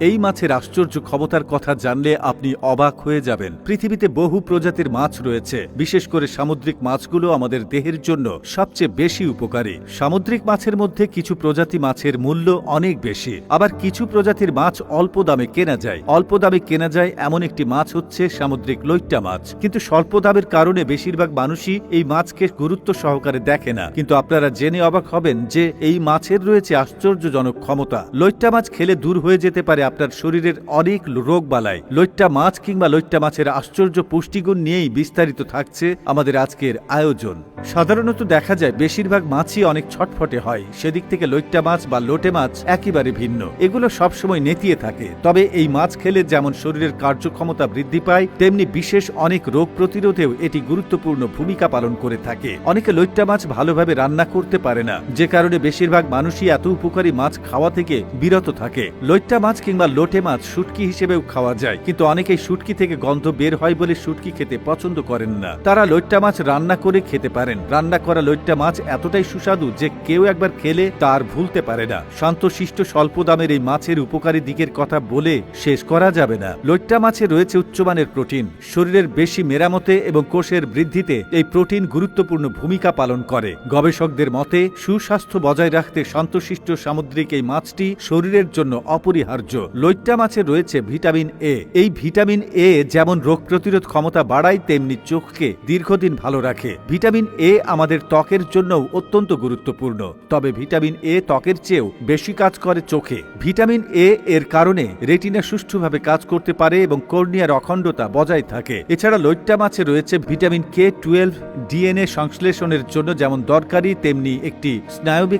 এই মাছের আশ্চর্য ক্ষমতার কথা জানলে আপনি অবাক হয়ে যাবেন। পৃথিবীতে বহু প্রজাতির মাছ রয়েছে, বিশেষ করে সামুদ্রিক মাছগুলো আমাদের দেহের জন্য সবচেয়ে বেশি উপকারী। সামুদ্রিক মাছের মধ্যে কিছু প্রজাতি মাছের মূল্য অনেক বেশি, আবার কিছু প্রজাতির মাছ অল্প দামে কেনা যায়। অল্প দামে কেনা যায় এমন একটি মাছ হচ্ছে সামুদ্রিক লইট্টা মাছ। কিন্তু স্বল্প দামের কারণে বেশিরভাগ মানুষই এই মাছকে গুরুত্ব সহকারে দেখে না। কিন্তু আপনারা জেনে অবাক হবেন যে এই মাছের রয়েছে আশ্চর্যজনক ক্ষমতা। লইট্টা মাছ খেলে দূর হয়ে যেতে পারে আপনার শরীরের অনেক রোগ বালাই। লইট্টা মাছ কিংবা লইট্টা মাছের আশ্চর্য পুষ্টিগুণ নিয়েই বিস্তারিত থাকছে আমাদের আজকের আয়োজন। সাধারণত দেখা যায় বেশিরভাগ মাছই অনেক ছটফটে হয়, সেদিক থেকে লইট্টা মাছ বা লোটে মাছ একেবারে ভিন্ন। এগুলো সবসময় নেতিয়ে থাকে। তবে এই মাছ খেলে যেমন শরীরের কার্যক্ষমতা বৃদ্ধি পায়, তেমনি বিশেষ অনেক রোগ প্রতিরোধেও এটি গুরুত্বপূর্ণ ভূমিকা পালন করে থাকে। অনেকে লইট্টা মাছ ভালোভাবে রান্না করতে পারে না, যে কারণে বেশিরভাগ মানুষই এত উপকারী মাছ খাওয়া থেকে বিরত থাকে। লইট্টা মাছ কিংবা লোটে মাছ শুটকি হিসেবেও খাওয়া যায়, কিন্তু অনেকেই শুটকি থেকে গন্ধ বের হয় বলে শুটকি খেতে পছন্দ করেন না। তারা লইট্টা মাছ রান্না করে খেতে পারেন। রান্না করা লইট্টা মাছ এতটাই সুস্বাদু যে কেউ একবার খেলে তার ভুলতে পারে না। শান্তশিষ্ট স্বল্প দামের এই মাছের উপকারী দিকের কথা বলে শেষ করা যাবে না। লইট্টা মাছে রয়েছে উচ্চমানের প্রোটিন। শরীরের বেশি মেরামতে এবং কোষের বৃদ্ধিতে এই প্রোটিন গুরুত্বপূর্ণ ভূমিকা পালন করে। গবেষকদের মতে সুস্বাস্থ্য বজায় রাখতে শান্তশিষ্ট সামুদ্রিক এই মাছটি শরীরের জন্য অপরিহার্য। লইট্টা মাছে রয়েছে ভিটামিন এ। এই ভিটামিন এ যেমন রোগ প্রতিরোধ ক্ষমতা বাড়ায়, তেমনি চোখকে দীর্ঘদিন ভালো রাখে। ভিটামিন এ আমাদের ত্বকের জন্যও অত্যন্ত গুরুত্বপূর্ণ। তবে ভিটামিন এ ত্বকের চেয়েও বেশি কাজ করে চোখে। ভিটামিন এ এর কারণে রেটিনা সুষ্ঠুভাবে কাজ করতে পারে এবং কর্নিয়ার অখণ্ডতা বজায় থাকে। এছাড়া লইট্টা মাছে রয়েছে ভিটামিন K12 ডিএনএ সংশ্লেষণের জন্য যেমন দরকারি, তেমনি একটি স্নায়বিক